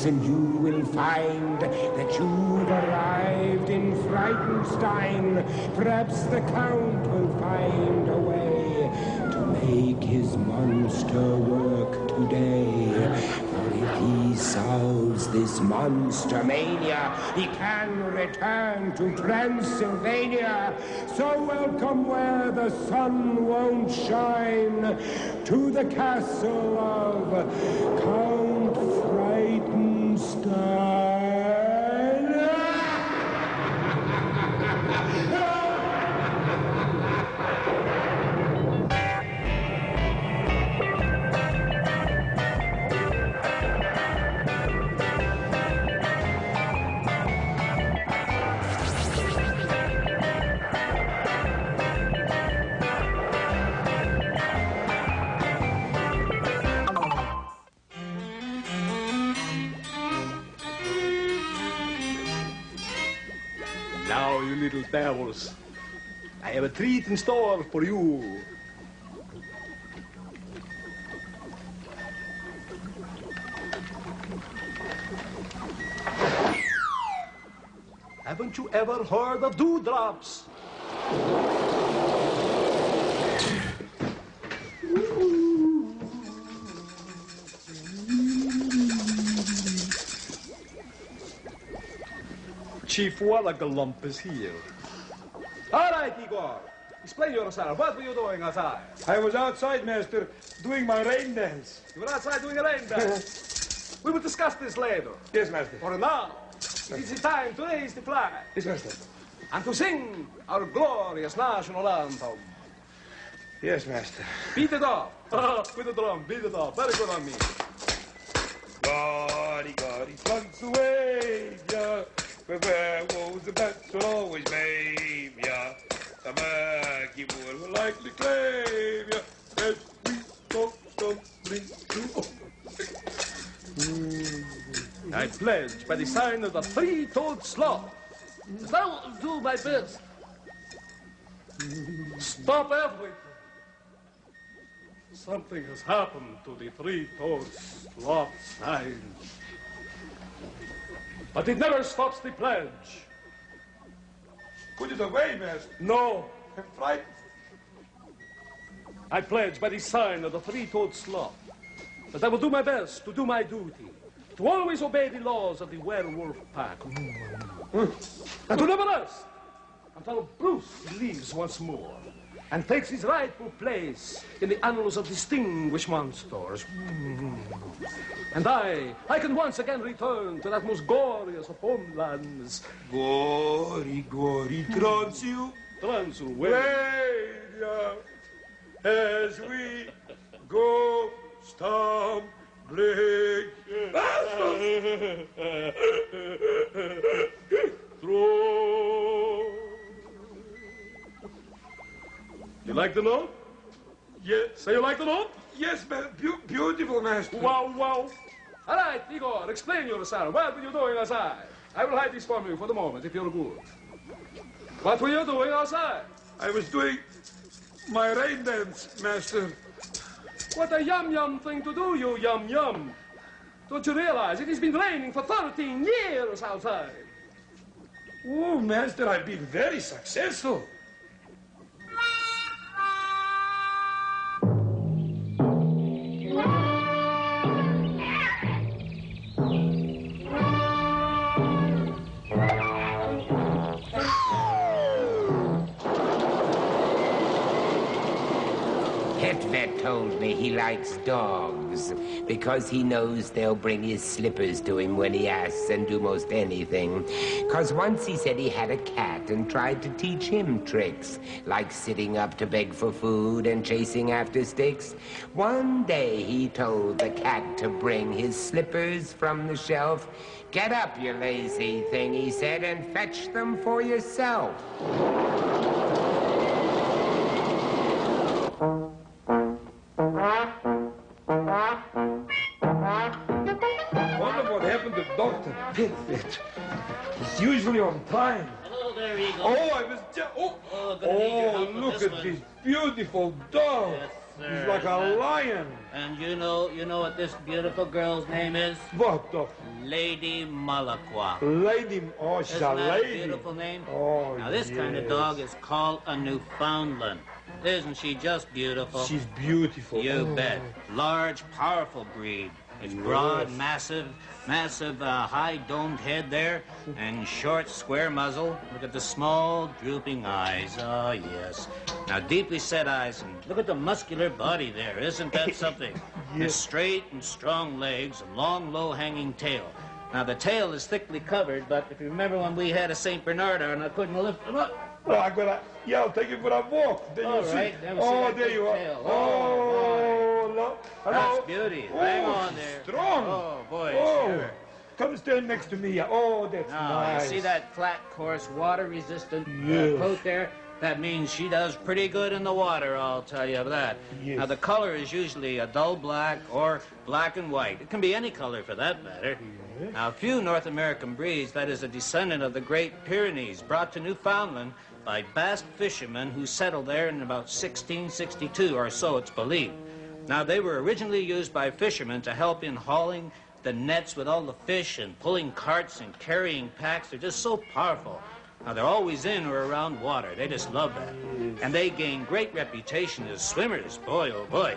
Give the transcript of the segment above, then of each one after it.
and you will find that you've arrived in Frightenstein. Perhaps the Count will find a way to make his monster work today. For if he solves this monster mania, he can return to Transylvania. So welcome where the sun won't shine, to the castle of Count Frightenstein. Now, you little devils, I have a treat in store for you. Haven't you ever heard of dewdrops? Chief Wallagalump is here. All right, Igor. Explain yourself. What were you doing outside? I was outside, master, doing my rain dance. You were outside doing a rain dance. We will discuss this later. Yes, master. For now, it is the time to raise the flag. Yes, master. And to sing our glorious national anthem. Yes, master. Beat it up. With the drum, beat it up. Very good on me. Gaudy, gaudy, slugs away, yeah. Where woes the bats will always babe, yeah. The murky wood will likely claim, yeah. As we go stumbling through. I pledge by the sign of the three-toed sloth that I will do my best. Stop everything. Something has happened to the three-toed sloth sign. But it never stops the pledge. Put it away, master. No. I'm frightened. I pledge by the sign of the three-toed sloth that I will do my best to do my duty, to always obey the laws of the werewolf pack, and to never rest until Bruce leaves once more and takes his rightful place in the annals of distinguished monsters. And I can once again return to that most glorious of homelands. Gory, Transylvania. As we go stumbling through. You like the note? Yes. Say you like the note? Yes, beautiful, master. Wow, wow. All right, Igor, explain yourself. What were you doing outside? I will hide this from you for the moment, if you're good. What were you doing outside? I was doing my rain dance, master. What a yum-yum thing to do, you yum-yum. Don't you realize it has been raining for 13 years outside? Oh, master, I've been very successful. Vet told me he likes dogs because he knows they'll bring his slippers to him when he asks and do most anything. 'Cause once he said he had a cat and tried to teach him tricks, like sitting up to beg for food and chasing after sticks. One day he told the cat to bring his slippers from the shelf. "Get up, you lazy thing," he said, "and fetch them for yourself." Dr. Pitfit. He's usually on time. Oh, there he goes. Oh, I was just... Oh, look at this beautiful dog. Yes. sir. He's like a lion. And you know what this beautiful girl's name is? What the? Lady Malaqua. Lady. Oh, she's Isn't a that lady. a beautiful name? Oh, Now, this kind of yes. dog is called a Newfoundland. Isn't she just beautiful? She's beautiful. You Oh. bet. Large, powerful breed. It's broad, massive, high domed head there, and short, square muzzle. Look at the small, drooping eyes. Oh, yes. Now, deeply set eyes, and look at the muscular body there. Isn't that something? Yes. The straight and strong legs, and long, low-hanging tail. Now, the tail is thickly covered, but if you remember when we had a St. Bernard and I couldn't lift him up. Well, I'm gonna, yeah, I'll take you for a walk. Then All you right, see. then we'll see Oh, that there big you are. tail. Oh, hello. That's beauty. Hang Oh, on she's there. strong. Oh, boy, Oh, sure. come stand next to me. Oh, that's Now, nice. you see that flat, coarse, water-resistant Yes. coat there? That means she does pretty good in the water, I'll tell you that. Yes. Now, the color is usually a dull black or black and white. It can be any color for that matter. Yes. Now, a few North American breeds, that is a descendant of the Great Pyrenees, brought to Newfoundland by Basque fishermen who settled there in about 1662 or so, it's believed. Now, they were originally used by fishermen to help in hauling the nets with all the fish and pulling carts and carrying packs. They're just so powerful. Now, they're always in or around water. They just love that. And they gain great reputation as swimmers. Boy, oh boy.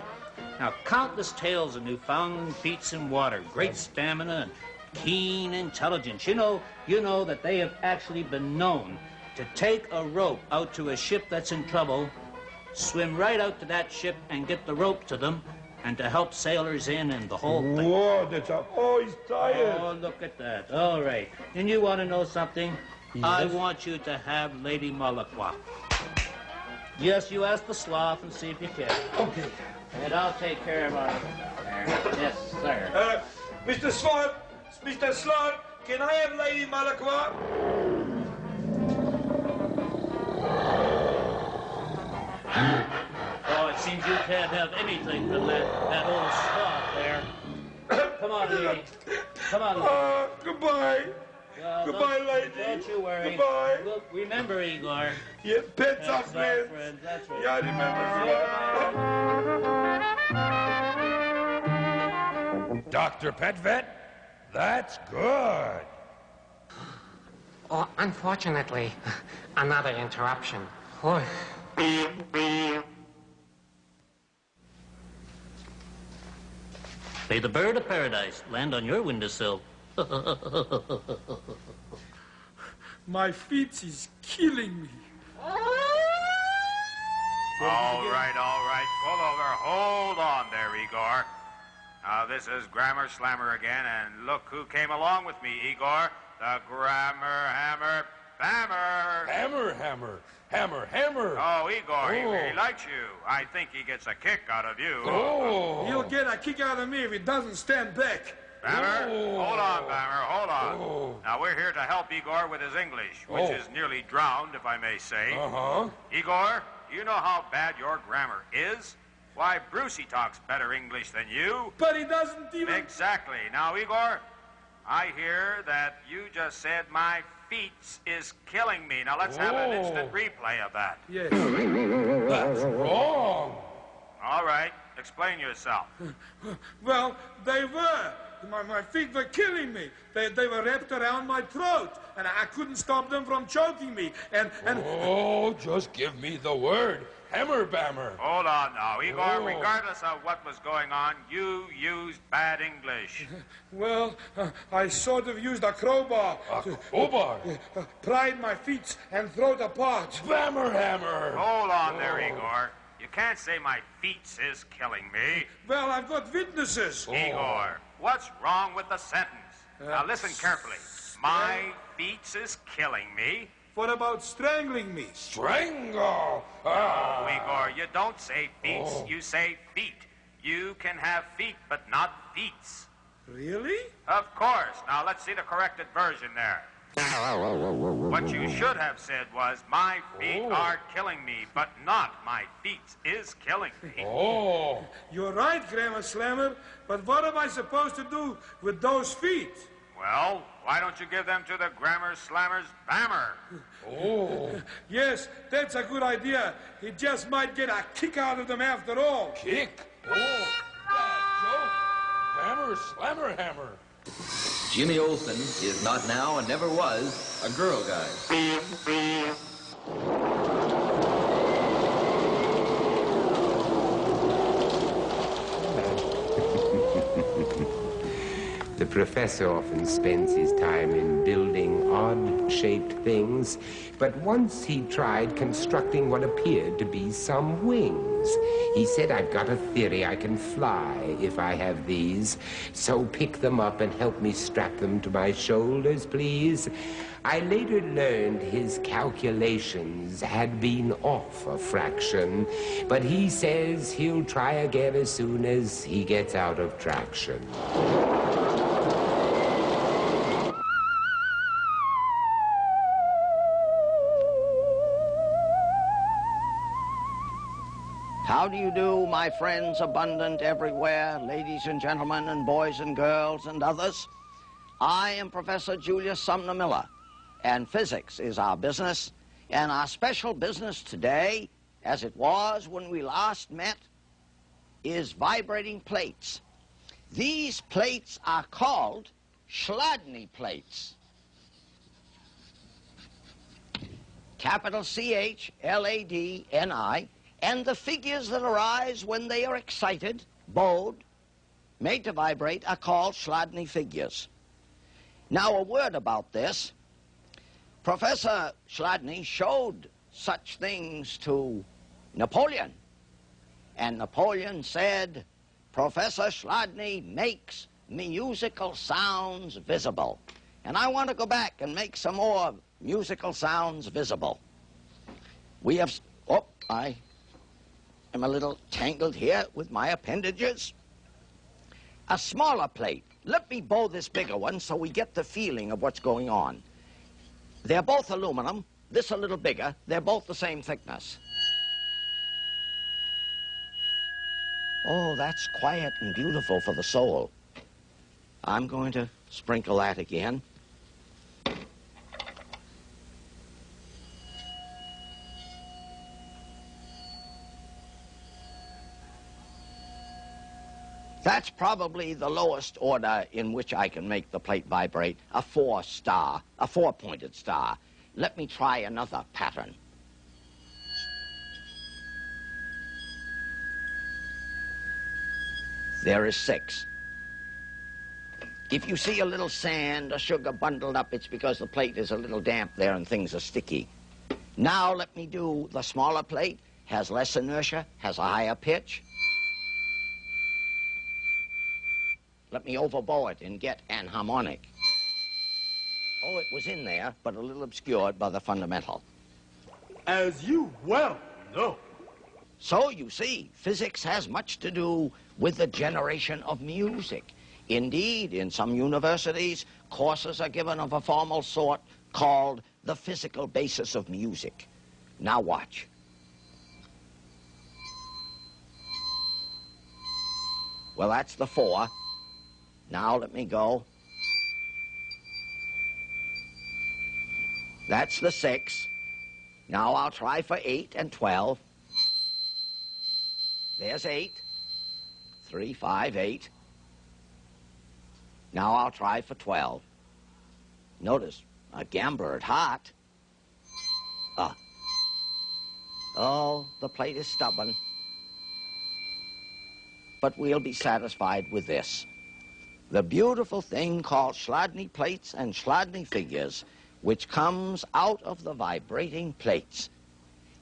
Now, countless tales of Newfoundland feats in water, great stamina and keen intelligence. You know that they have actually been known to take a rope out to a ship that's in trouble, swim right out to that ship and get the rope to them, and to help sailors in and the whole thing. Whoa, that's a, oh, he's tired. Oh, look at that. All right. And you want to know something? Yes. I want you to have Lady Malaqua. Yes, you ask the sloth and see if you can. Okay. And I'll take care of our... Yes, sir. Mr. Slot, can I have Lady Malaqua? Oh, it seems you can't have anything from that old sloth there. Come on, lady. Come on, lady. Goodbye. Well, Goodbye, lady. Don't you worry. Goodbye. Look, remember, Igor. Yeah, pets are That's our friends. friend. That's right. Yeah, I remember. Dr. Pet Vet, that's good. Oh, unfortunately, another interruption. Oh. May the bird of paradise land on your windowsill. My feet is killing me. All right. Pull over. Hold on there, Igor. Now, this is Grammar Slammer again, and look who came along with me, Igor. The Grammar Hammer Hammer. Hammer. Oh, Igor, he really likes you. I think he gets a kick out of you. Oh. He'll get a kick out of me if he doesn't stand back. Bammer, hold on, Bammer, hold on. Oh. Now, we're here to help Igor with his English, which is nearly drowned, if I may say. Uh-huh. Igor, you know how bad your grammar is? Why, Brucey talks better English than you. But he doesn't even... Exactly. Now, Igor, I hear that you just said my feet is killing me. Now, let's have an instant replay of that. Yes. That's wrong. All right. Explain yourself. Well, they were. My feet were killing me. They were wrapped around my throat, and I couldn't stop them from choking me. And Oh, just give me the word. Hammer Bammer. Hold on now, Igor. Oh. Regardless of what was going on, you used bad English. well, I sort of used a crowbar to Crowbar. pried my feet and throat apart. Bammer Hammer. Hold on there, Igor. You can't say my feet is killing me. Well, I've got witnesses. Igor, what's wrong with the sentence? Now listen carefully. My feet is killing me. What about strangling me? Strangle. Oh, Igor, you don't say feet, Oh. you say feet. You can have feet, but not feets. Really? Of course. Now let's see the corrected version there. What you should have said was, my feet are killing me, but not my feet is killing me. Oh. You're right, Grammar Slammer, but what am I supposed to do with those feet? Well, why don't you give them to the Grammar Slammer's hammer? Oh. Yes, that's a good idea. He just might get a kick out of them after all. Kick? Oh, bad joke. Hammer, slammer, hammer. Jimmy Olsen is not now and never was a girl guide. The professor often spends his time in building odd-shaped things, but once he tried constructing what appeared to be some wings. He said, "I've got a theory I can fly if I have these, so pick them up and help me strap them to my shoulders, please." I later learned his calculations had been off a fraction, but he says he'll try again as soon as he gets out of traction. How do you do, my friends abundant everywhere, ladies and gentlemen and boys and girls and others? I am Professor Julius Sumner Miller, and physics is our business, and our special business today, as it was when we last met, is vibrating plates. These plates are called Chladni plates. Capital C-H-L-A-D-N-I. And the figures that arise when they are excited, bowed, made to vibrate, are called Chladni figures. Now, a word about this. Professor Chladni showed such things to Napoleon. And Napoleon said, "Professor Chladni makes musical sounds visible." And I want to go back and make some more musical sounds visible. We have... Oh, I'm a little tangled here with my appendages. A smaller plate. Let me bow this bigger one so we get the feeling of what's going on. They're both aluminum. This a little bigger. They're both the same thickness. Oh, that's quiet and beautiful for the soul. I'm going to sprinkle that again. That's probably the lowest order in which I can make the plate vibrate, a 4-star, a 4-pointed star. Let me try another pattern. There is 6. If you see a little sand or sugar bundled up, it's because the plate is a little damp there and things are sticky. Now let me do the smaller plate, has less inertia, has a higher pitch. Let me overbow it and get an harmonic. Oh, it was in there, but a little obscured by the fundamental. As you well know. So, you see, physics has much to do with the generation of music. Indeed, in some universities, courses are given of a formal sort called the physical basis of music. Now watch. Well, that's the 4. Now let me go. That's the 6. Now I'll try for 8 and 12. There's 8. 3, 5, 8. Now I'll try for 12. Notice, a gambered heart. Oh, the plate is stubborn. But we'll be satisfied with this. The beautiful thing called Chladni plates and Chladni figures, which comes out of the vibrating plates.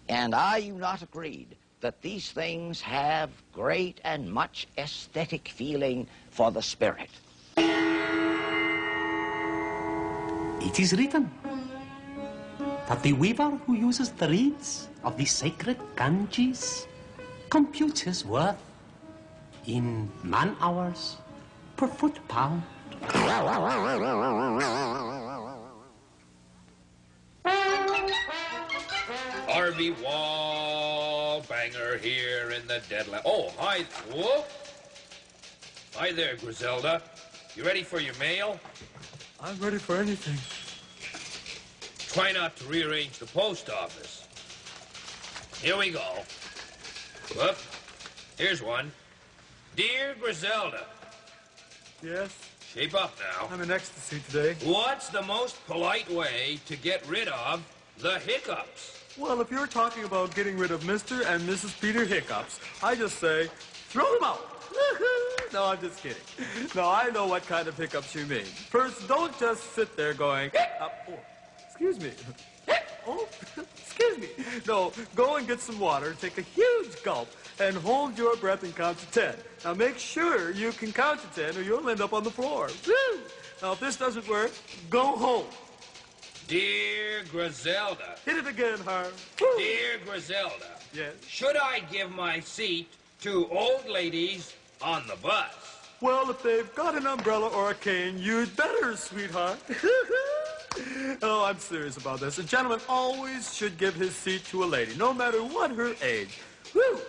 And are you not agreed that these things have great and much aesthetic feeling for the spirit? It is written that the weaver who uses the reeds of the sacred kanjis computes his worth in man-hours per foot-pound. Harvey Wallbanger here in the deadline. Oh, hi. Whoop. Hi there, Griselda. You ready for your mail? I'm ready for anything. Try not to rearrange the post office. Here we go. Whoop. Here's one. Dear Griselda. Yes? Shape up now. I'm in ecstasy today. What's the most polite way to get rid of the hiccups? Well, if you're talking about getting rid of Mr. and Mrs. Peter Hiccups, I just say, throw them out. No, I'm just kidding. No, I know what kind of hiccups you mean. First, don't just sit there going, oh, excuse me. Oh, excuse me. No, go and get some water, take a huge gulp, and hold your breath and count to 10. Now, make sure you can count to 10 or you'll end up on the floor. Woo! Now, if this doesn't work, go home. Dear Griselda. Hit it again, Harv. Dear Griselda. Yes? Should I give my seat to old ladies on the bus? Well, if they've got an umbrella or a cane, you'd better, sweetheart. Oh, I'm serious about this. A gentleman always should give his seat to a lady, no matter what her age. Whew.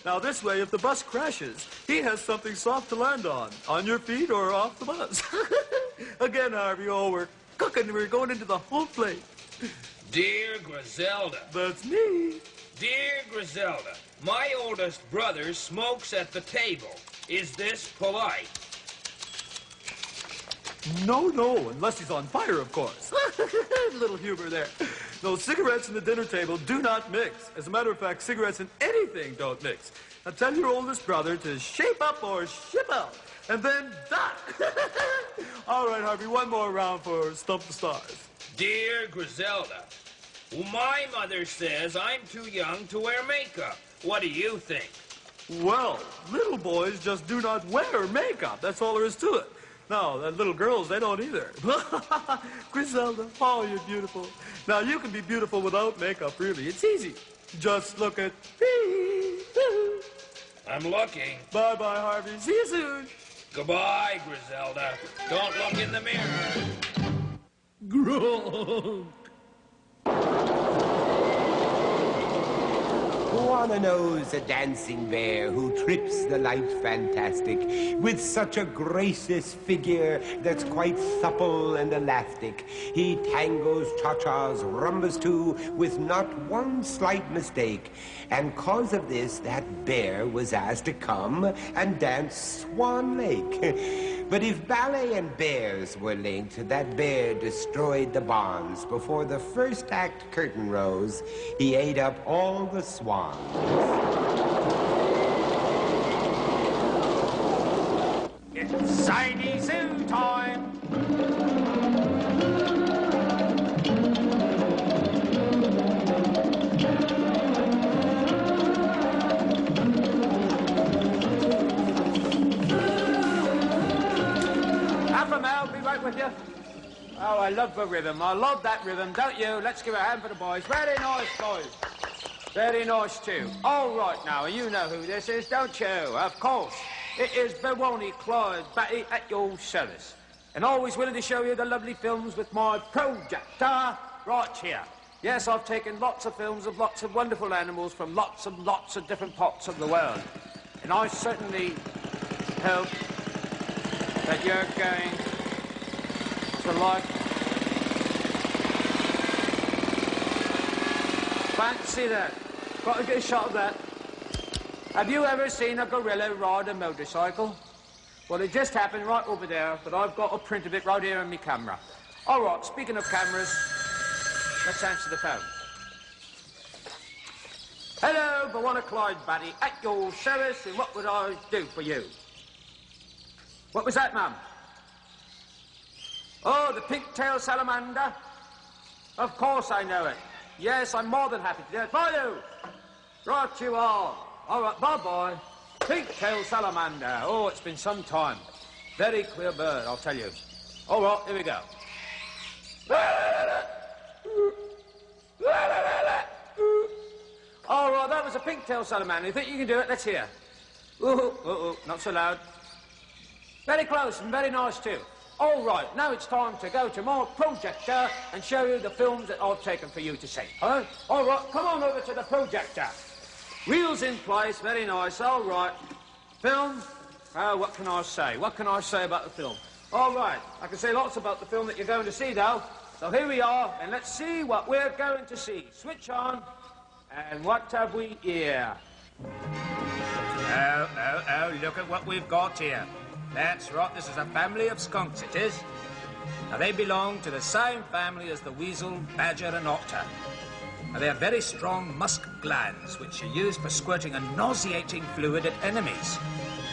Now, this way, if the bus crashes, he has something soft to land on your feet or off the bus. Again, Harvey, oh, we're cooking. We're going into the home plate. Dear Griselda. That's me. Dear Griselda, my oldest brother smokes at the table. Is this polite? No, unless he's on fire, of course. Little humor there. No, cigarettes and the dinner table do not mix. As a matter of fact, cigarettes and anything don't mix. Now tell your oldest brother to shape up or ship out, and then die. All right, Harvey, one more round for Stump the Stars. Dear Griselda, my mother says I'm too young to wear makeup. What do you think? Well, little boys just do not wear makeup. That's all there is to it. No, the little girls, they don't either. Griselda, oh, you're beautiful. Now, you can be beautiful without makeup, really. It's easy. Just look at me. I'm looking. Bye-bye, Harvey. See you soon. Goodbye, Griselda. Don't look in the mirror. Gronk. Who wanna knows a dancing bear who trips the light fantastic with such a gracious figure that's quite supple and elastic. He tangos, cha-chas, rumbas too, with not one slight mistake. And cause of this, that bear was asked to come and dance Swan Lake. But if ballet and bears were linked, that bear destroyed the bonds. Before the first act curtain rose, he ate up all the swans. It's Zany Zoo time! I'll be right with you. Oh, I love the rhythm. I love that rhythm, don't you? Let's give a hand for the boys. Very nice, boys. Very nice, too. All right, now, you know who this is, don't you? Of course. It is Baroni Clyde Batty at your service. And always willing to show you the lovely films with my projector right here. Yes, I've taken lots of films of lots of wonderful animals from lots of different parts of the world. And I certainly hope that you're going to like. Fancy that. Got to get a shot of that. Have you ever seen a gorilla ride a motorcycle? Well, it just happened right over there, but I've got a print of it right here on my camera. All right, speaking of cameras, let's answer the phone. Hello, Baroni Clyde Batty, at your service, and what would I do for you? What was that, ma'am? Oh, the pink-tailed salamander? Of course I know it. Yes, I'm more than happy to do it for you. Right you are. All right, bye-bye. Pink-tailed salamander. Oh, it's been some time. Very queer bird, I'll tell you. All right, here we go. All right, that was a pink-tailed salamander. You think you can do it? Let's hear. Ooh, not so loud. Very close and very nice, too. All right, now it's time to go to my projector and show you the films that I've taken for you to see. Huh? All right, come on over to the projector. Wheels in place, very nice. All right. Film? Oh, what can I say? What can I say about the film? All right, I can say lots about the film that you're going to see, though. So here we are, and let's see what we're going to see. Switch on, and what have we here? Oh, look at what we've got here. That's right, this is a family of skunks, it is. Now, they belong to the same family as the weasel, badger, and otter. Now, they have very strong musk glands, which are used for squirting a nauseating fluid at enemies.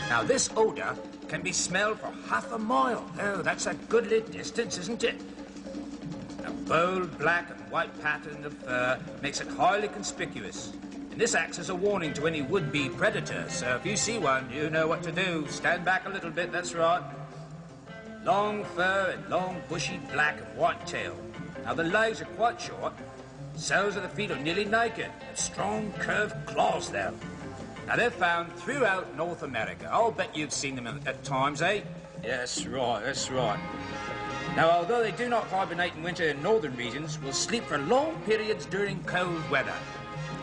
Now, this odour can be smelled for half a mile. Oh, that's a goodly distance, isn't it? A bold black and white pattern of fur makes it highly conspicuous. And this acts as a warning to any would-be predator. So if you see one, you know what to do. Stand back a little bit, that's right. Long fur and long, bushy black and white tail. Now, the legs are quite short. Soles of the feet are nearly naked. And strong, curved claws, though. Now, they're found throughout North America. I'll bet you've seen them at times, eh? Yes, right, that's right. Now, although they do not hibernate in winter in northern regions, will sleep for long periods during cold weather.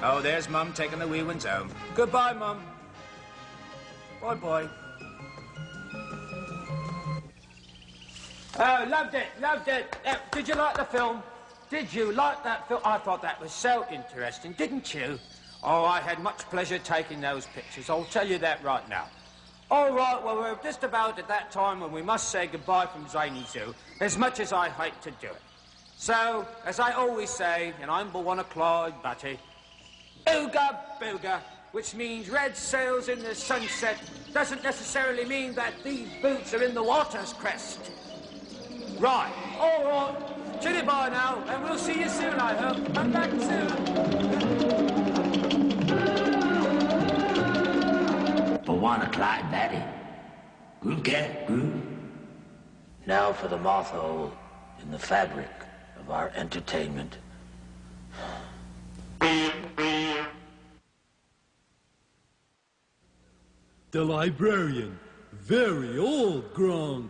Oh, there's Mum taking the wee ones home. Goodbye, Mum. Bye-bye. Oh, loved it, loved it. Did you like the film? Did you like that film? I thought that was so interesting, didn't you? Oh, I had much pleasure taking those pictures. I'll tell you that right now. All right, well, we're just about at that time when we must say goodbye from Zany Zoo, as much as I hate to do it. So, as I always say, and I'm but one of Clyde Batty, Ooga Booga, which means red sails in the sunset, doesn't necessarily mean that these boots are in the water's crest. Right, all right. Chitty bye now, and we'll see you soon, I hope. Come back soon. For one of Clyde Batty. Good cat, good. Now for the moth hole in the fabric of our entertainment. The librarian. Very old, Gronk.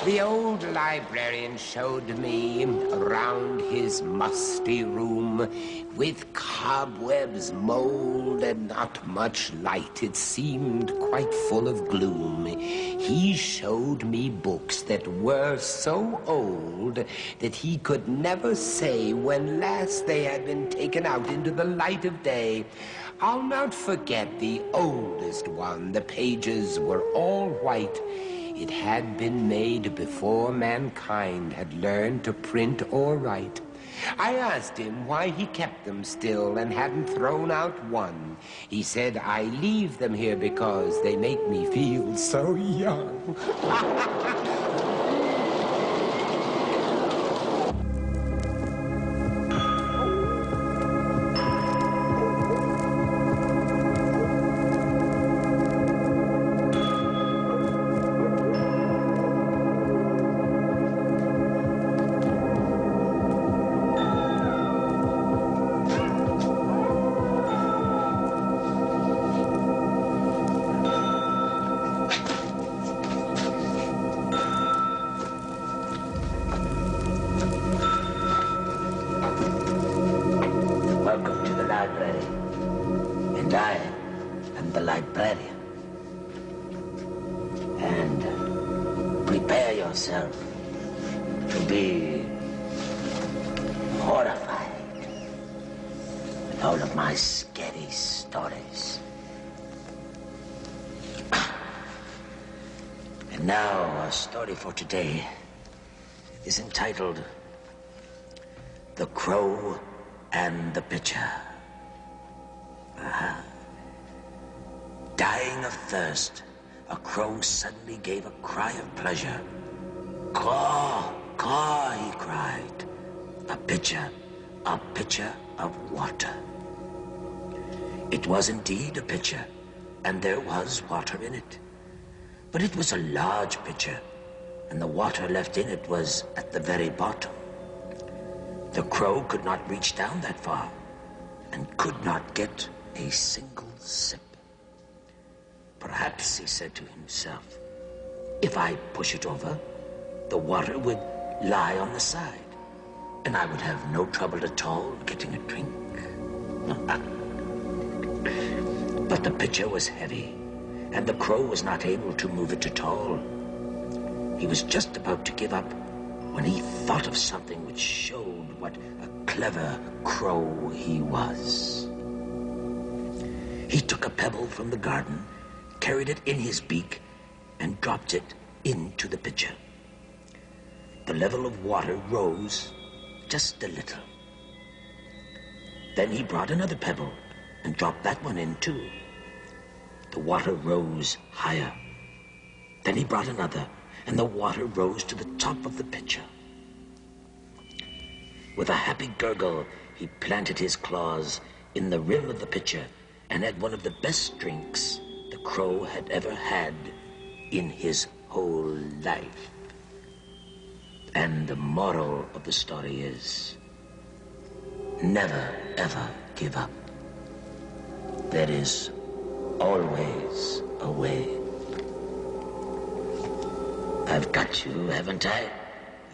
The old librarian showed me around his musty room with cobwebs, mold, and not much light. It seemed quite full of gloom. He showed me books that were so old that he could never say when last they had been taken out into the light of day. I'll not forget the oldest one. The pages were all white. It had been made before mankind had learned to print or write. I asked him why he kept them still and hadn't thrown out one. He said, I leave them here because they make me feel so young. And I am the librarian. And prepare yourself to be horrified with all of my scary stories. And now, our story for today is entitled The Crow and the Pitcher. Dying of thirst, a crow suddenly gave a cry of pleasure. Caw, caw, he cried. A pitcher of water. It was indeed a pitcher, and there was water in it. But it was a large pitcher, and the water left in it was at the very bottom. The crow could not reach down that far, and could not get a single sip. Perhaps, he said to himself, if I push it over, the water would lie on the side, and I would have no trouble at all getting a drink. But the pitcher was heavy, and the crow was not able to move it at all. He was just about to give up when he thought of something which showed what a clever crow he was. He took a pebble from the garden, carried it in his beak, and dropped it into the pitcher. The level of water rose just a little. Then he brought another pebble and dropped that one in too. The water rose higher. Then he brought another, and the water rose to the top of the pitcher. With a happy gurgle, he planted his claws in the rim of the pitcher and had one of the best drinks the crow had ever had in his whole life. And the moral of the story is, never, ever give up. There is always a way. I've got you, haven't I?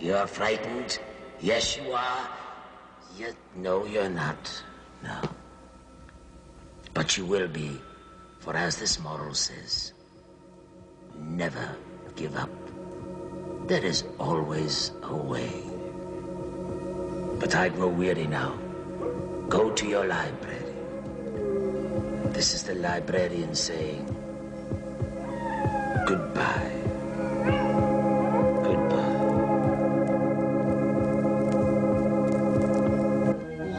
You're frightened? Yes, you are. No, you're not. No. But you will be, for as this moral says, never give up. There is always a way. But I grow weary now. Go to your library. This is the librarian saying, goodbye.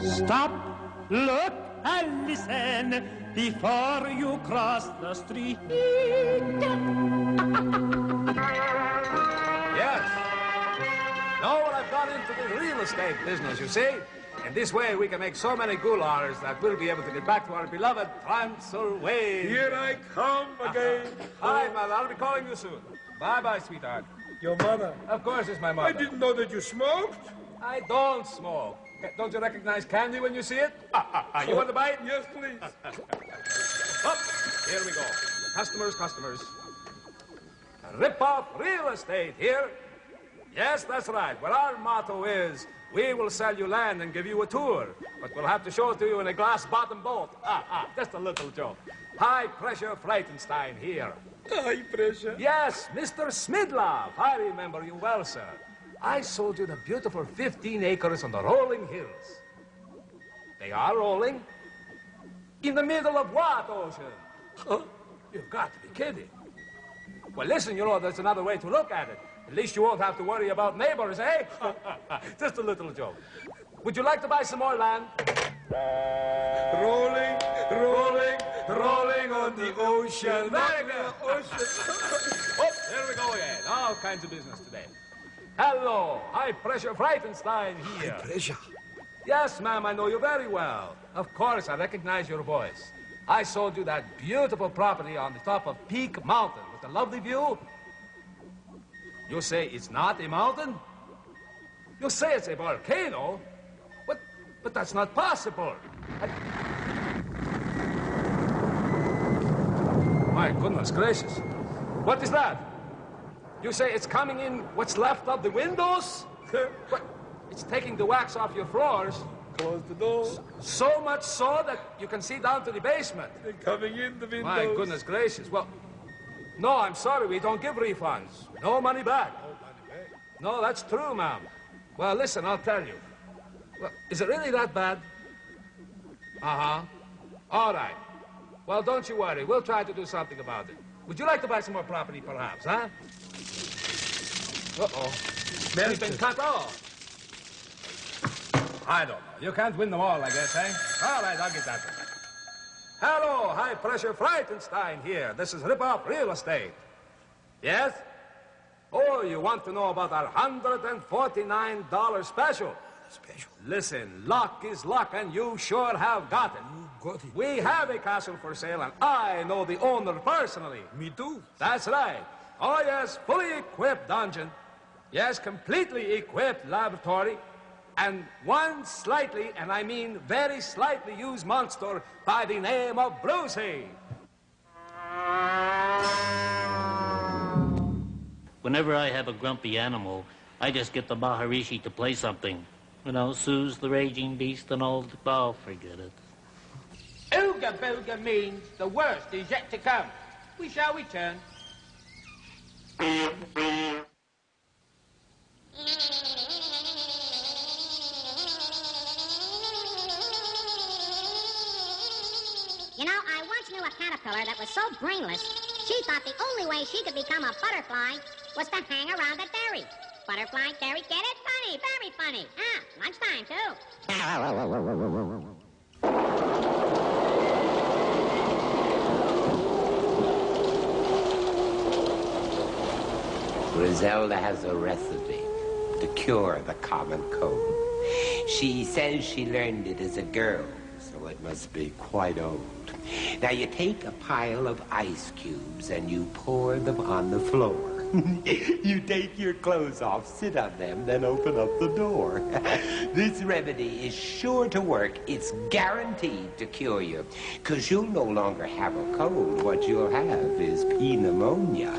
Stop, look, and listen before you cross the street. Yes. Now I've got into the real estate business, you see. And this way we can make so many goulars that we'll be able to get back to our beloved Transylvania. Here I come again. Hi, mother. I'll be calling you soon. Bye-bye, sweetheart. Your mother? Of course it's my mother. I didn't know that you smoked. I don't smoke. Don't you recognize candy when you see it? You want to bite? Yes, please. Up. Here we go. Customers, customers. Rip-off real estate here. Yes, that's right. Well, our motto is, we will sell you land and give you a tour, but we'll have to show it to you in a glass-bottom boat. Just a little joke. High-pressure Frightenstein here. High pressure? Yes, Mr. Smidlov. I remember you well, sir. I sold you the beautiful 15 acres on the rolling hills. They are rolling? In the middle of what ocean? Huh? You've got to be kidding. Well, listen, you know, there's another way to look at it. At least you won't have to worry about neighbors, eh? Just a little joke. Would you like to buy some more land? Rolling, rolling, rolling on the ocean. Oh, there we go again. All kinds of business today. Hello, high-pressure Frightenstein here. High pressure? Yes, ma'am, I know you very well. Of course, I recognize your voice. I sold you that beautiful property on the top of Peak Mountain with a lovely view. You say it's not a mountain? You say it's a volcano? But that's not possible. My goodness gracious. What is that? You say it's coming in what's left of the windows? What? It's taking the wax off your floors. Close the door. So much so that you can see down to the basement. They're coming in the windows. My goodness gracious. Well, no, I'm sorry. We don't give refunds. No money back. No money back. No, that's true, ma'am. Well, listen, I'll tell you. Well, is it really that bad? Uh-huh. All right. Well, don't you worry. We'll try to do something about it. Would you like to buy some more property, perhaps, huh? Uh-oh. It's been cut off. I don't know. You can't win them all, I guess, eh? All right, I'll get that one. Hello, high-pressure Frightenstein here. This is Rip-Off Real Estate. Yes? Oh, you want to know about our $149 special? Special? Listen, luck is luck, and you sure have got it. You got it. We have a castle for sale, and I know the owner personally. Me too. That's right. Oh, yes, fully equipped dungeon. Yes, completely equipped laboratory. And one slightly, and I mean very slightly used monster by the name of Brucey. Whenever I have a grumpy animal, I just get the Maharishi to play something. You know, soothes the raging beast and all. Oh, forget it. Oh, Booga booga means the worst is yet to come. We shall return. You know, I once knew a caterpillar that was so brainless, she thought the only way she could become a butterfly was to hang around a dairy. Butterfly, dairy, get it? Funny, very funny. Ah, lunchtime, too. Griselda has a recipe to cure the common cold. She says she learned it as a girl, so it must be quite old. Now you take a pile of ice cubes and you pour them on the floor. You take your clothes off, sit on them, then open up the door. This remedy is sure to work. It's guaranteed to cure you, because you'll no longer have a cold. What you'll have is pneumonia.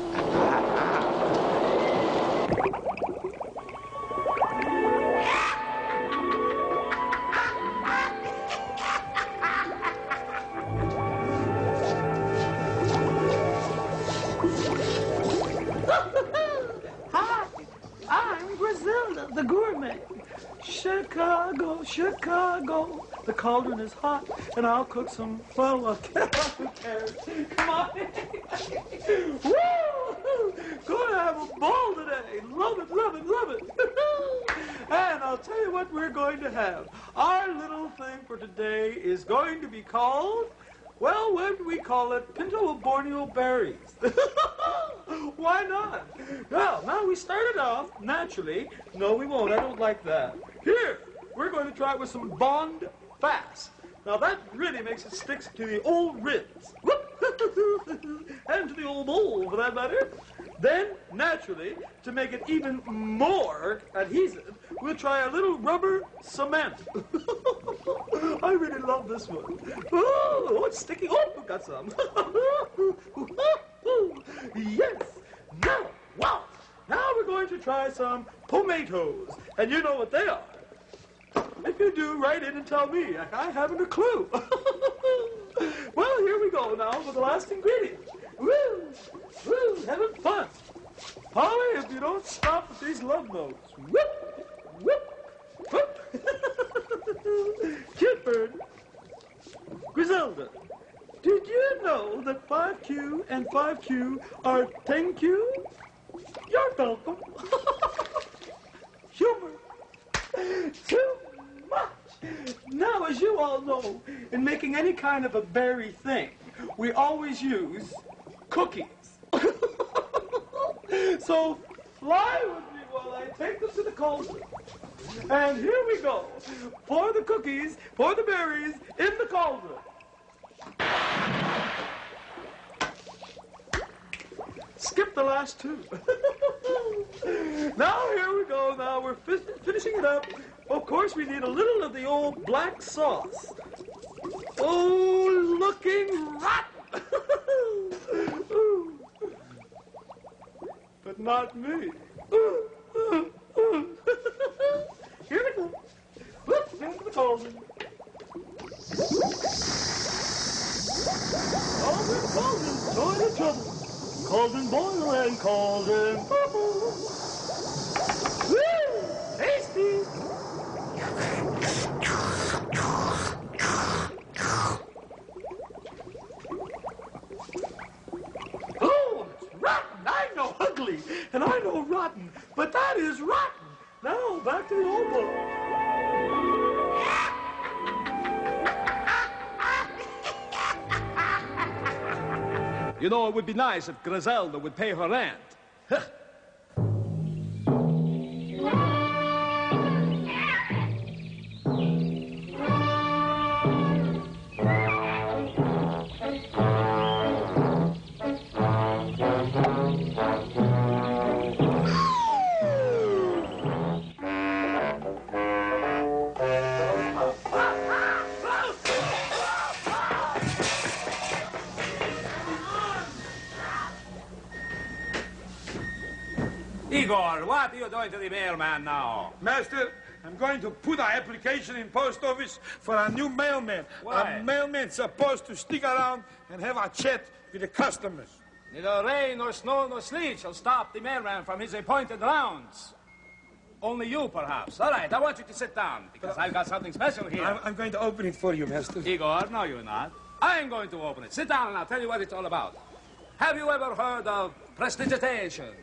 The gourmet. Chicago, Chicago. The cauldron is hot, and I'll cook some, well, carrots. Come on. Woo! Gonna have a ball today. Love it, love it, love it. And I'll tell you what we're going to have. Our little thing for today is going to be called, well, what do we call it? Pinto of Borneo berries. Why not? Well, now we started off naturally. No, we won't. I don't like that. Here, we're going to try it with some Bond Fast. Now that really makes it stick to the old ribs. And to the old bowl, for that matter. Then, naturally, to make it even more adhesive, we'll try a little rubber cement. I really love this one. Oh, it's sticky. Oh, we got some. Yes. Now, wow. Now we're going to try some tomatoes. And you know what they are. If you do, write in and tell me. I haven't a clue. Well, here we go now with the last ingredient. Woo! Woo! Having fun. Polly, if you don't stop with these love notes. Whoop! Whoop! Whoop! Cute bird. Griselda, did you know that 5Q and 5Q are 10Q? You're welcome. Humor. Too much. Now, as you all know, in making any kind of a berry thing, we always use cookies. So fly with me while I take them to the cauldron. And here we go. Pour the cookies, pour the berries in the cauldron. Skip the last two. Now here we go. Now we're finishing it up. Of course, we need a little of the old black sauce. Oh, looking rotten. But not me. Here we go. Let's into the cauldron. Cauldron, cauldron, join the trouble. Cauldron boil and cauldron bubble. Woo! Tasty! Oh, it's rotten. I know ugly, and I know rotten, but that is rotten. Now, back to the old book. You know, it would be nice if Griselda would pay her rent. Igor, what are you doing to the mailman now? Master, I'm going to put an application in post office for a new mailman. Why? A mailman's supposed to stick around and have a chat with the customers. Neither rain nor snow nor sleet shall stop the mailman from his appointed rounds. Only you, perhaps. All right, I want you to sit down, because I've got something special here. I'm going to open it for you, master. Igor, no, you're not. I'm going to open it. Sit down and I'll tell you what it's all about. Have you ever heard of prestidigitation?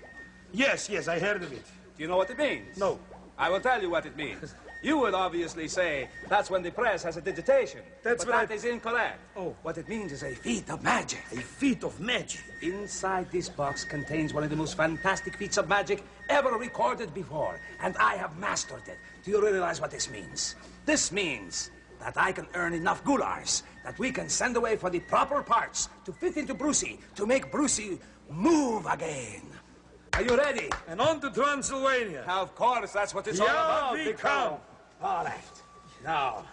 Yes, I heard of it. Do you know what it means? No. I will tell you what it means. You would obviously say that's when the press has a digitation. That's but what that is incorrect. Oh. What it means is a feat of magic. A feat of magic. Inside this box contains one of the most fantastic feats of magic ever recorded before, and I have mastered it. Do you realize what this means? This means that I can earn enough gulars that we can send away for the proper parts to fit into Brucey, to make Brucey move again. Are you ready? And on to Transylvania. Of course, that's what it's all about. we come. All right. Now,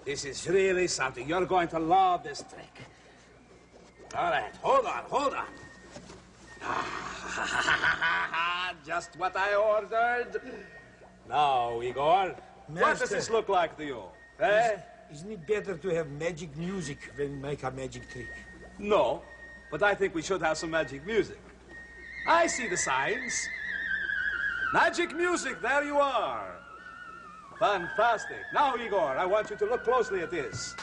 this is really something. You're going to love this trick. All right, hold on. Just what I ordered. Now, Igor, what does this look like to you? Eh? Isn't it better to have magic music when we make a magic trick? No, but I think we should have some magic music. I see the signs. Magic music, there you are. Fantastic. Now, Igor, I want you to look closely at this.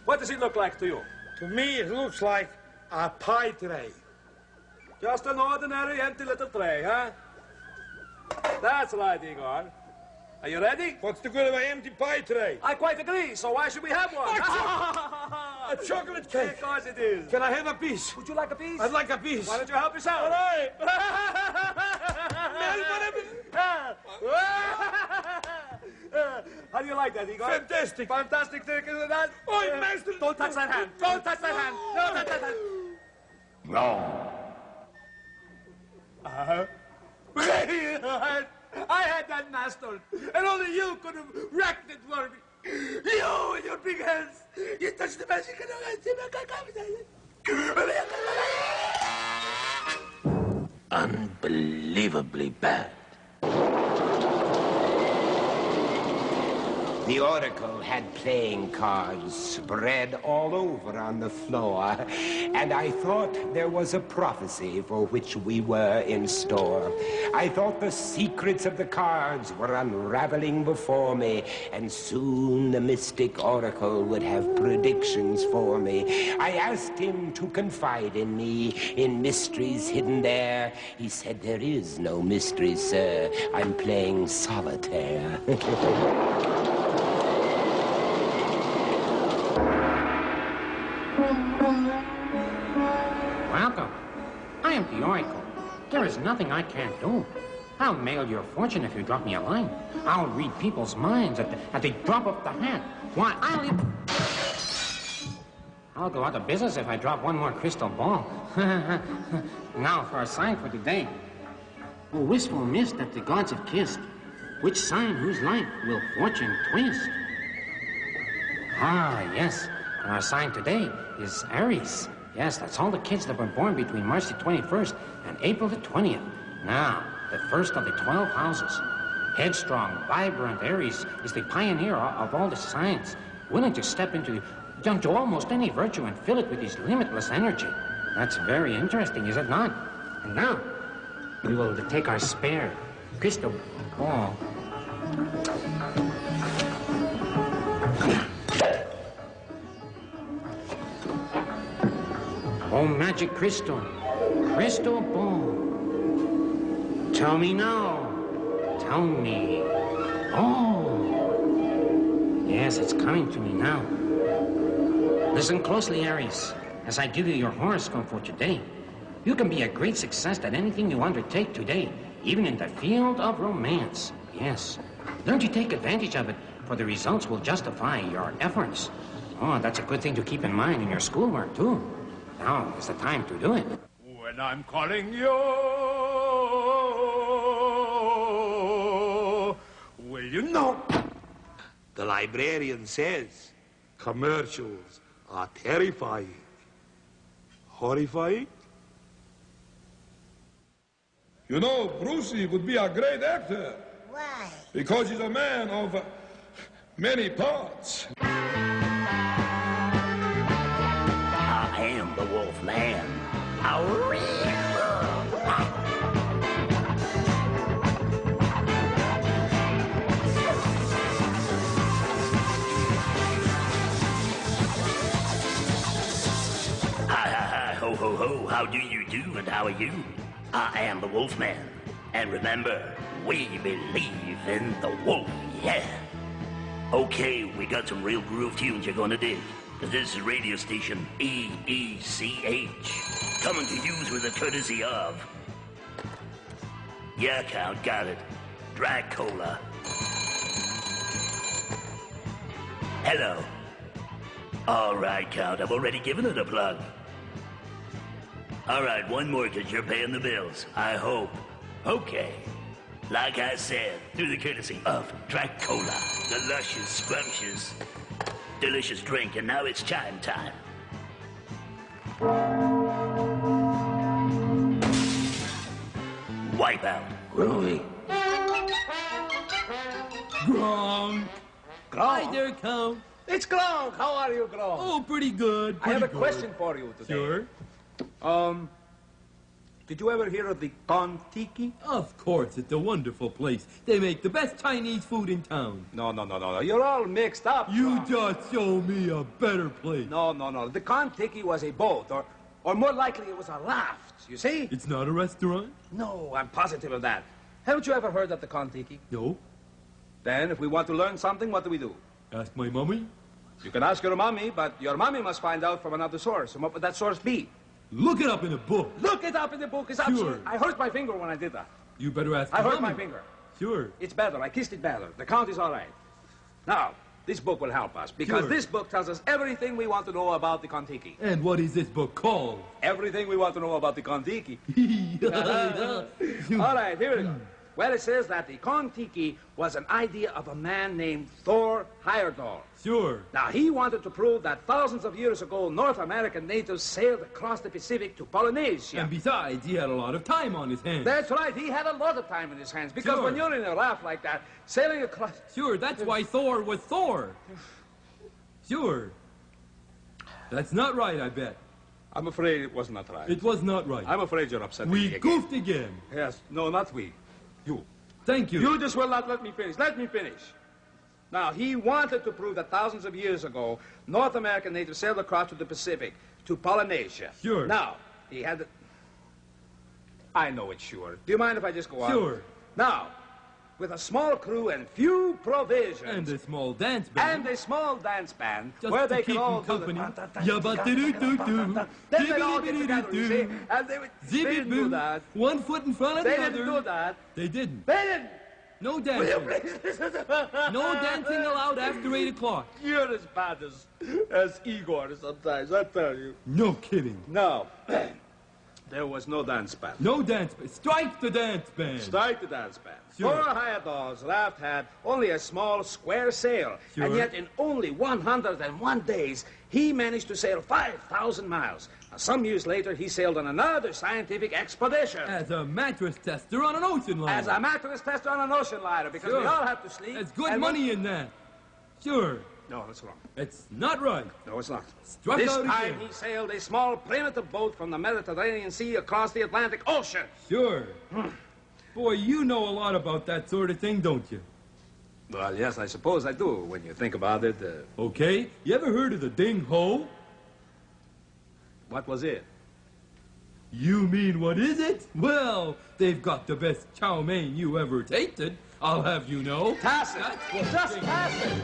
What does it look like to you? To me, it looks like a pie tray. Just an ordinary empty little tray, huh? That's right, Igor. Are you ready? What's the good of an empty pie tray? I quite agree, so why should we have one? A chocolate cake. Of course it is. Can I have a piece? Would you like a piece? I'd like a piece. Why don't you help yourself? All right. How do you like that, Igor? Fantastic. Fantastic trick, isn't that? Oh, master. Don't touch that hand. Don't touch that hand. Don't touch that hand. Wrong. I had that mastered, and only you could have wrecked it for me. You and your big hands. You touched the magic and Unbelievably bad. The oracle had playing cards spread all over on the floor, and I thought there was a prophecy for which we were in store. I thought the secrets of the cards were unraveling before me, and soon the mystic oracle would have predictions for me. I asked him to confide in me, in mysteries hidden there. He said, "There is no mystery, sir. I'm playing solitaire." Welcome. I am the Oracle. There is nothing I can't do. I'll mail your fortune if you drop me a line. I'll read people's minds at the drop of the hat. Why, I'll go out of business if I drop one more crystal ball. Now for a sign for today. A wistful mist that the gods have kissed. Which sign, whose light will fortune twist? Ah, yes. And our sign today is Aries. Yes, that's all the kids that were born between March the 21st and April the 20th. Now, the first of the 12 houses. Headstrong, vibrant Aries is the pioneer of all the signs, willing to step into almost any virtue and fill it with his limitless energy. That's very interesting, is it not? And now, we will take our spare crystal ball. Oh, magic crystal ball. Tell me now. Tell me. Oh. Yes, it's coming to me now. Listen closely, Aries, as I give you your horoscope for today. You can be a great success at anything you undertake today, even in the field of romance. Yes. Learn to take advantage of it, for the results will justify your efforts. Oh, that's a good thing to keep in mind in your schoolwork, too. Now is the time to do it. When I'm calling you, will you know? The librarian says commercials are terrifying. Horrifying? You know, Brucey would be a great actor. Why? Because he's a man of many parts. I am the Wolfman. Hi, ho, ho, ho. How do you do, and how are you? I am the Wolfman. And remember, we believe in the wolf, yeah. Okay, we got some real groove tunes you're gonna dig. This is radio station EECH. Coming to use with the courtesy of... Yeah, Count, got it. Dracula. Hello. All right, Count, I've already given it a plug. All right, one more, because you're paying the bills, I hope. Okay. Like I said, through the courtesy of Dracula, the luscious, scrumptious, delicious drink, and now it's chime time. Wipe out. Groovy. Gronk. Hi there, Count. It's Gronk. How are you, Gronk? Oh, pretty good. I have a question for you today. Sure. Did you ever hear of the Kon-Tiki? Of course, it's a wonderful place. They make the best Chinese food in town. No. You're all mixed up. You just show me a better place. No. The Kon-Tiki was a boat, or more likely it was a raft, you see? It's not a restaurant? No, I'm positive of that. Haven't you ever heard of the Kon-Tiki? No. Then, if we want to learn something, what do? Ask my mommy. You can ask your mommy, but your mommy must find out from another source. And what would that source be? Look it up in a book. Look it up in the book. It's absolute. I hurt my finger when I did that. You better ask I hurt mommy. my finger. Sure. It's better. I kissed it better. The count is all right. Now, this book will help us, because this book tells us everything we want to know about the Kon-Tiki. And what is this book called? Everything we want to know about the Kon-Tiki. All right, here we go. Well, it says that the Kon-Tiki was an idea of a man named Thor Heyerdahl. Sure. Now, he wanted to prove that thousands of years ago, North American natives sailed across the Pacific to Polynesia. And besides, he had a lot of time on his hands. That's right. He had a lot of time in his hands. Because when you're in a raft like that, sailing across... Sure, that's why Thor was Thor. Sure. That's not right, I bet. I'm afraid it was not right. It was not right. I'm afraid you're upset. We goofed again. Yes. No, not we. You. Thank you. You just will not let me finish. Let me finish. Now, he wanted to prove that thousands of years ago, North American natives sailed across to the Pacific, to Polynesia. Sure. Now, he had the... I know it's sure. Do you mind if I just go on? Sure. Now, with a small crew and few provisions... And a small dance band. Just to where they keep could all him company. Yabba-do-do-do-do. Then they'd all get together, you see, and they didn't do that. 1 foot in front of the other. They didn't do that. They didn't. They didn't. No dancing. No dancing allowed after 8 o'clock. You're as bad as Igor sometimes, I tell you. No kidding. No. There was no dance band. No dance band. Strike the dance band. Strike the dance band. Sure. Thor Heyerdahl's raft had only a small square sail. Sure. And yet in only 101 days, he managed to sail 5,000 miles. Now, some years later, he sailed on another scientific expedition. As a mattress tester on an ocean liner. As a mattress tester on an ocean liner, because we all have to sleep. There's good money in that. Sure. No, that's wrong. It's not right. No, it's not. Struck this out time again. he sailed a small primitive boat from the Mediterranean Sea across the Atlantic Ocean. Sure. Boy, you know a lot about that sort of thing, don't you? Well, yes, I suppose I do, when you think about it. Okay. You ever heard of the ding ho? What was it? You mean what is it? Well, they've got the best chow mein you ever tasted. I'll have you know. Pass it. Just pass it.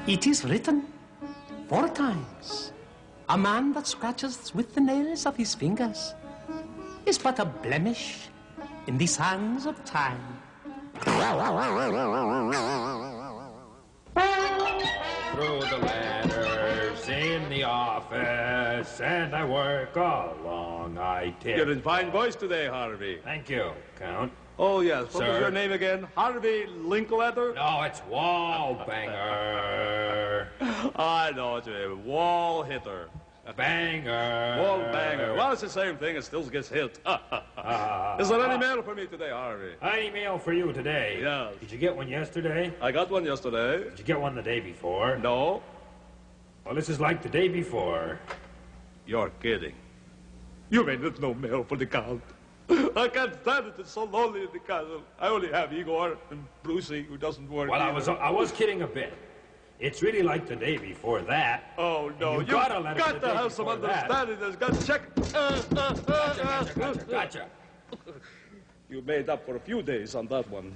It is written 4 times. A man that scratches with the nails of his fingers is but a blemish in the sands of time. Through the letters in the office, and I work along, I tip. You're in fine voice today, Harvey. Thank you, Count. Oh, yes. What was Sir? your name again? Harvey Linkleather? No, it's Wallbanger. I know what you mean. Wall hitter. Banger. Wall banger. Well, it's the same thing. It still gets hit. Is there any mail for me today, Harvey? Any mail for you today? Yes. Did you get one yesterday? I got one yesterday. Did you get one the day before? No. Well, this is like the day before. You're kidding. You mean there's no mail for the Count? I can't stand it. It's so lonely in the castle. I only have Igor and Brucey, who doesn't work. Well, I was kidding a bit. It's really like the day before that. Oh, no. You gotta let got to have some understanding. There's got to check. Gotcha. You made up for a few days on that one.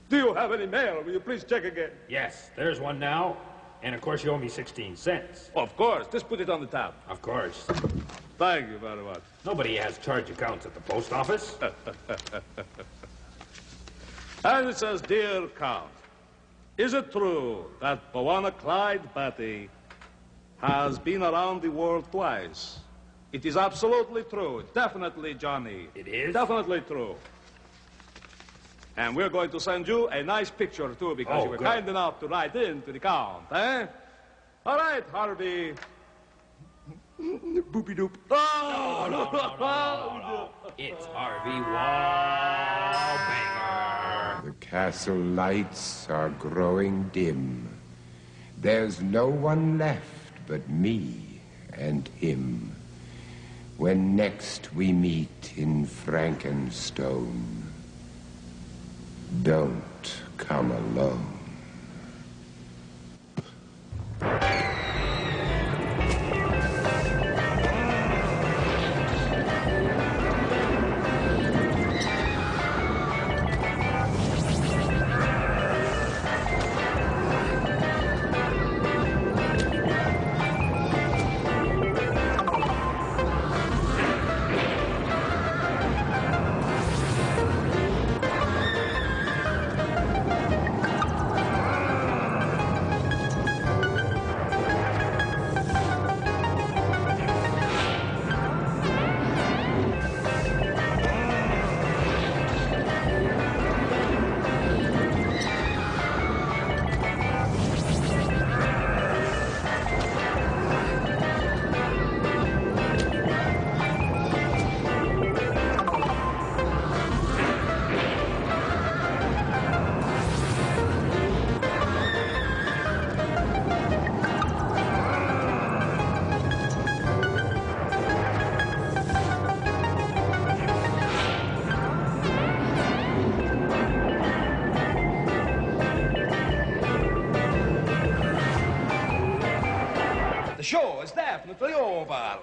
Do you have any mail? Will you please check again? Yes, there's one now. And, of course, you owe me 16 cents. Of course. Just put it on the tab. Of course. Thank you very much. Nobody has charge accounts at the post office. And it says, Dear Count, is it true that Bowana Clyde Batty has been around the world twice? It is absolutely true. Definitely, Johnny. It is? Definitely true. And we're going to send you a nice picture, too, because you were kind enough to write in to the Count, eh? All right, Harvey. Boopy-doop. Oh! No. It's Harvey Wallbanger. The castle lights are growing dim. There's no one left but me and him. When next we meet in Frankenstone, don't come alone. The show is definitely over.